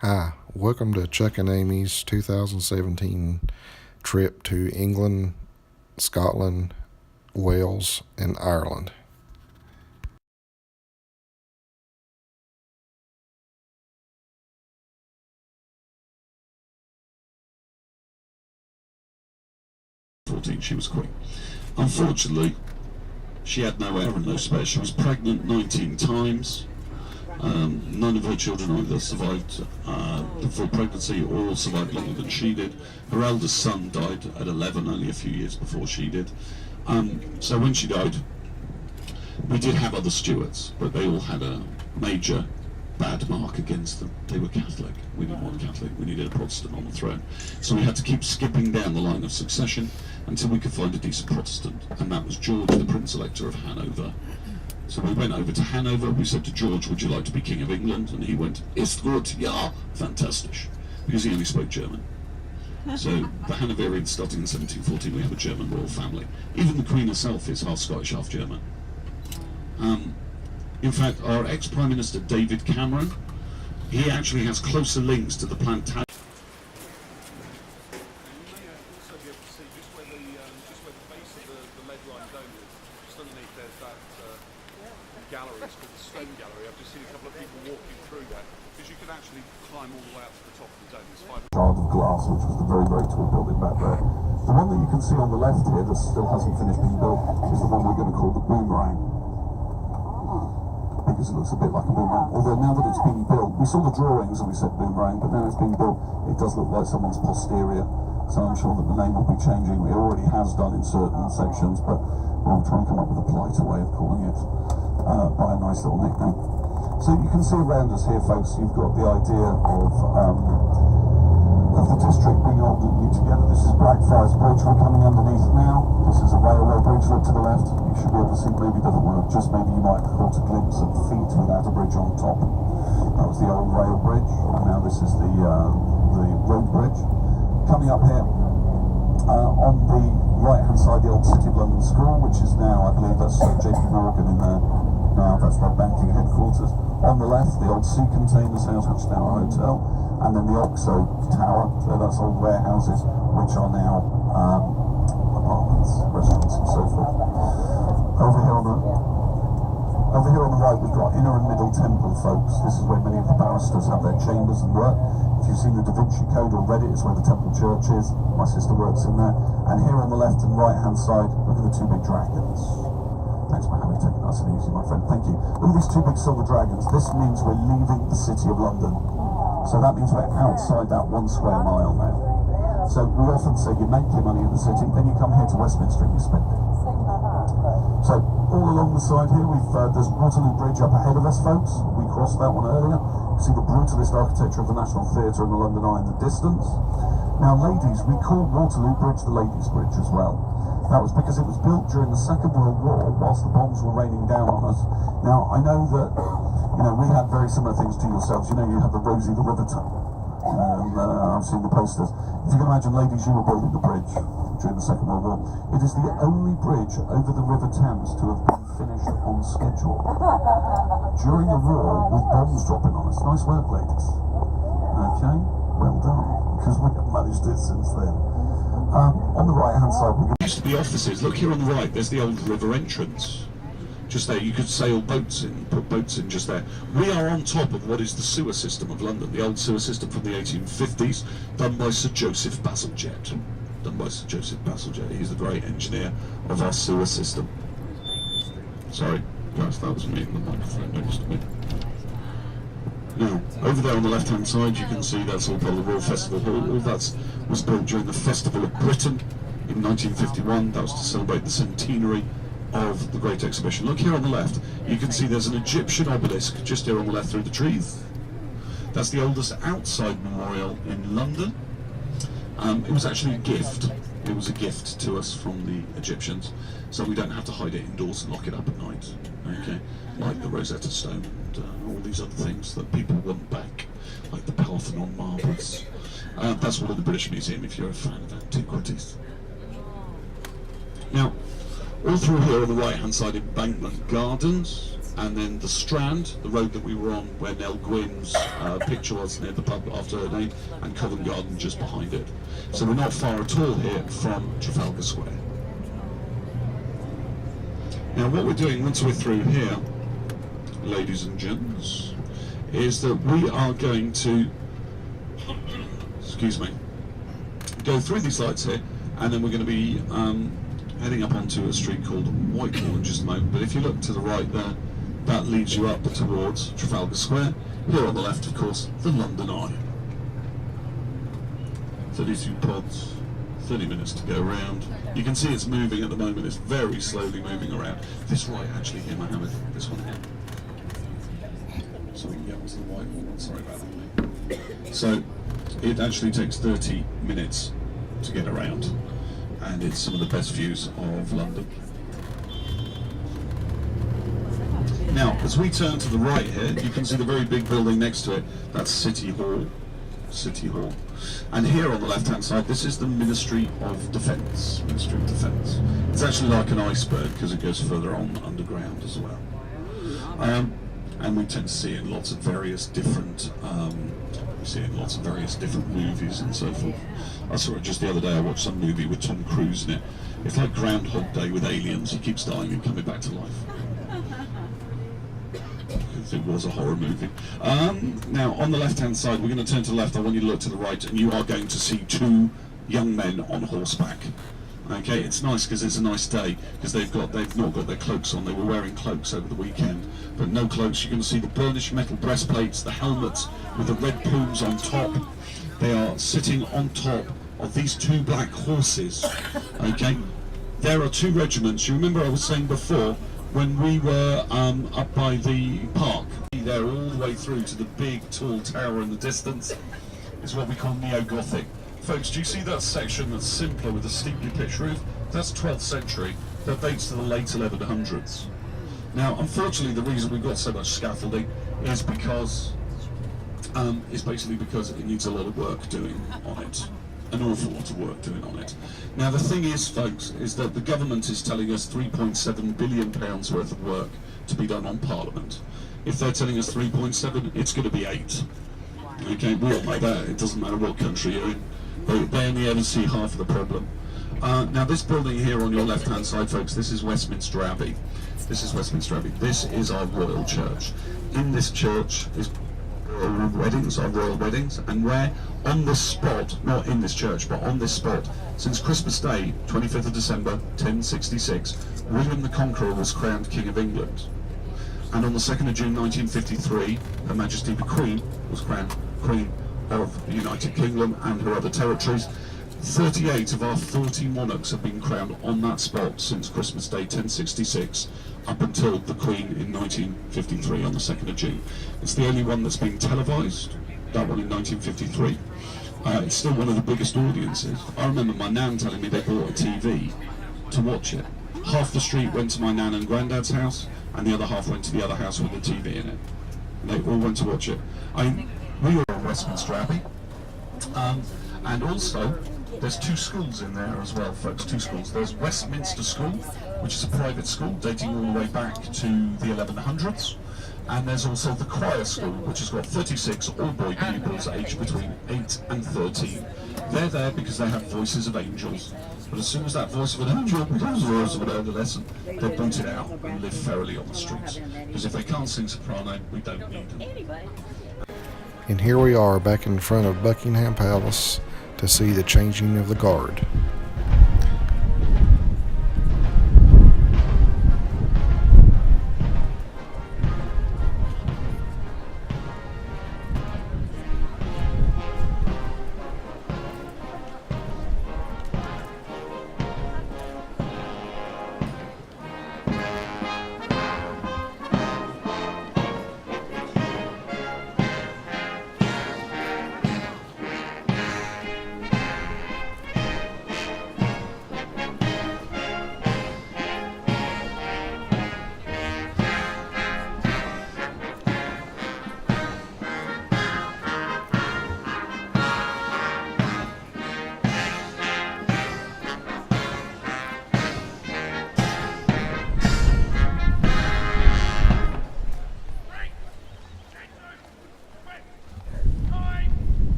Hi, welcome to Chuck and Amy's 2017 trip to England, Scotland, Wales, and Ireland. She was queen. Unfortunately, she had no heir and no spare. She was pregnant 19 times. None of her children either survived the full pregnancy or survived longer than she did. Her eldest son died at 11, only a few years before she did. So when she died, we did have other stewards, but they all had a major bad mark against them. They were Catholic. We didn't want a Catholic. We needed a Protestant on the throne. So we had to keep skipping down the line of succession until we could find a decent Protestant, and that was George, the Prince Elector of Hanover. So we went over to Hanover. We said to George, would you like to be King of England? And he went, ist gut, ja, fantastisch, because he only spoke German. So the Hanoverians, starting in 1714, we have a German royal family. Even the Queen herself is half Scottish, half German. In fact, our ex-Prime Minister David Cameron, he actually has closer links to the Plantagenet. Gallery, it's called the Stone Gallery. I've just seen a couple of people walking through that because you can actually climb all the way up to the top of the dome. It's Shard of glass, which was the very, very tall building back there. The one that you can see on the left here that still hasn't finished being built is the one we're going to call the Boomerang, because it looks a bit like a boomerang. Although now that it's being built, we saw the drawings and we said boomerang, but now it's being built, it does look like someone's posterior. So I'm sure that the name will be changing. It already has done in certain sections, but we'll try and come up with a politer way of calling it by a nice little nickname. So you can see around us here, folks, you've got the idea of the district being old and new together. This is Blackfriars Bridge we're coming underneath now. This is a railway bridge. Look to the left. You should be able to see, maybe it doesn't work, just maybe you might have caught a glimpse of feet without a bridge on top. That was the old rail bridge, and now this is the road bridge. Coming up here, on the right-hand side, the old City of London School, which is now, I believe that's JP Morgan in there. Now that's their banking headquarters. On the left, the old Sea Containers House, which is now a hotel, and then the Oxo Tower, so that's old warehouses, which are now apartments, restaurants, and so forth. Over here on the right, we've got Inner and Middle Temple, folks. This is where many of the barristers have their chambers and work. If you've seen the Da Vinci Code or read it, it's where the Temple Church is. My sister works in there. And here on the left and right-hand side, look at the two big dragons. Thanks for having taken nice and easy, my friend. Thank you. Look at these two big silver dragons. This means we're leaving the City of London. So that means we're outside that 1 square mile now. So we often say you make your money in the city, then you come here to Westminster and you spend it. So all along the side here, there's Waterloo Bridge up ahead of us, folks. We crossed that one earlier. You see the brutalist architecture of the National Theatre and the London Eye in the distance. Now, ladies, we call Waterloo Bridge the Ladies' Bridge as well. That was because it was built during the Second World War whilst the bombs were raining down on us. Now, I know that, we had very similar things to yourselves. You had the Rosie the Riveter. I've seen the posters. If you can imagine, ladies, you were building the bridge during the Second World War. It is the only bridge over the River Thames to have been finished on schedule during the war with bombs dropping on us. Nice work, ladies. Okay, well done, because we have managed it since then. On the right-hand side, There used to be offices. Look here on the right, there's the old river entrance. Just there, you could sail boats in, put boats in just there. We are on top of what is the sewer system of London, the old sewer system from the 1850s, done by Sir Joseph Bazalgette. He's the great engineer of our sewer system. Sorry, guys, that was me in the microphone next to me. Now, over there on the left-hand side, you can see that's all part of the Royal Festival Hall. All that was built during the Festival of Britain in 1951. That was to celebrate the centenary of the Great Exhibition. Look here on the left, you can see there's an Egyptian obelisk just here on the left through the trees. That's the oldest outside memorial in London. It was actually a gift. It was a gift to us from the Egyptians, so we don't have to hide it indoors and lock it up at night. Okay, like the Rosetta Stone and all these other things that people want back, like the Parthenon marbles. That's all in the British Museum if you're a fan of antiquities. Now, all through here on the right-hand side, Embankment Gardens. and then the Strand, the road that we were on where Nell Gwyn's picture was near the pub after her name, and Covent Garden just behind it. So we're not far at all here from Trafalgar Square. Now what we're doing once we're through here, ladies and gents, is that we are going to, excuse me, go through these lights here, and then we're going to be heading up onto a street called Whitehall in just a moment. But if you look to the right there, that leads you up towards Trafalgar Square. Here on the left, of course, the London Eye. 32 pods, 30 minutes to go around. You can see it's moving at the moment, it's very slowly moving around. This right actually here, Mohammed, this one here. So we can get onto the Whitehall one, sorry about that, mate. So it actually takes 30 minutes to get around, and it's some of the best views of London. Now, as we turn to the right here, you can see the very big building next to it. That's City Hall. City Hall. And here on the left-hand side, this is the Ministry of Defence. Ministry of Defence. It's actually like an iceberg because it goes further on underground as well. And we tend to see it in lots of various different movies and so forth. I saw it just the other day. I watched some movie with Tom Cruise in it. It's like Groundhog Day with aliens. He keeps dying and coming back to life. It was a horror movie. Now, on the left-hand side, we're going to turn to the left. I want you to look to the right, and you are going to see two young men on horseback. Okay, it's nice because it's a nice day, because they've not got their cloaks on. They were wearing cloaks over the weekend, but no cloaks. You're going to see the burnished metal breastplates, the helmets with the red plumes on top. They are sitting on top of these two black horses. Okay, there are two regiments. You remember I was saying before, when we were up by the park, there all the way through to the big tall tower in the distance is what we call neo-Gothic. Folks, do you see that section that's simpler with a steeply pitched roof? That's 12th century. That dates to the late 1100s. Now, unfortunately, the reason we've got so much scaffolding is because basically because it needs a lot of work doing on it. An awful lot of work doing on it. Now the thing is, folks, is that the government is telling us £3.7 billion worth of work to be done on Parliament. If they're telling us 3.7, it's going to be 8. Okay, we all know that. It doesn't matter what country you're in. They only ever see half of the problem. Now this building here on your left-hand side, folks, this is Westminster Abbey. This is Westminster Abbey. This is our royal church. In this church is our royal weddings, and where on this spot, not in this church, but on this spot, since Christmas Day, 25th of December, 1066, William the Conqueror was crowned King of England. And on the 2nd of June 1953, Her Majesty the Queen was crowned Queen of the United Kingdom and her other territories. 38 of our 40 monarchs have been crowned on that spot since Christmas Day 1066 up until the Queen in 1953 on the 2nd of June. It's the only one that's been televised, that one in 1953. It's still one of the biggest audiences. I remember my nan telling me they bought a TV to watch it. Half the street went to my nan and granddad's house, and the other half went to the other house with a TV in it. And they all went to watch it. We were at Westminster Abbey, and also there's two schools in there as well, folks, two schools. There's Westminster School, which is a private school dating all the way back to the 1100s, and there's also the choir school, which has got 36 all-boy pupils aged between 8 and 13. They're there because they have voices of angels, but as soon as that voice of an angel becomes the voice of an adolescent, they're booted out and live ferally on the streets. Because if they can't sing soprano, we don't need them. And here we are back in front of Buckingham Palace to see the changing of the guard.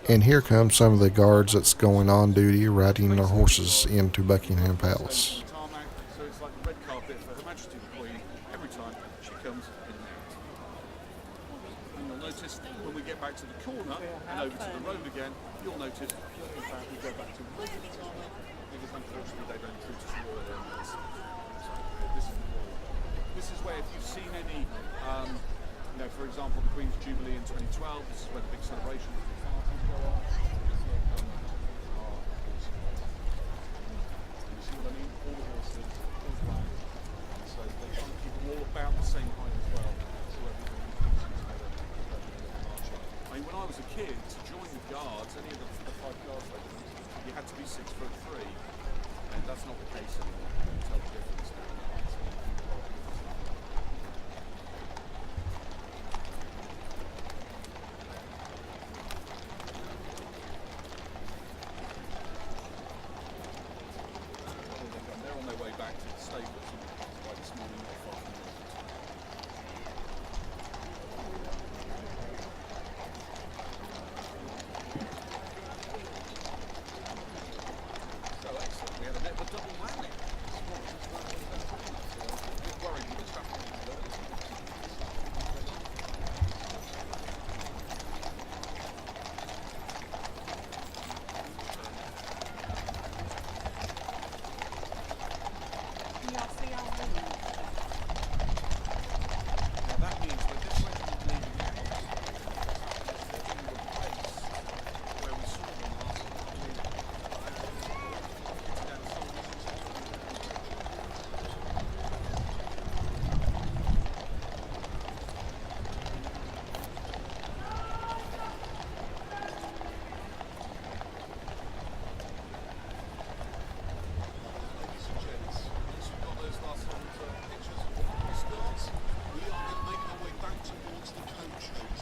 And here come some of the guards that's going on duty riding their horses into Buckingham Palace. Tarmac, so it's like the red carpet for Her Majesty the Queen every time she comes in and out. And you'll notice when we get back to the corner and over to the road again, you'll notice in fact we go back to regular tarmac because unfortunately they don't treat us royal areas. This is where if you've seen any, for example, the Queen's Jubilee in 2012, this is where the big celebration of the parties go on. You see what I mean? All the horses, all black. And so they try and keep them all about the same height as well. So everything keeps together. I mean, when I was a kid, to join the guards, any of the 5 guards, you had to be 6'3", and that's not the case anymore. You can tell the difference now. They're on their way back to the stable.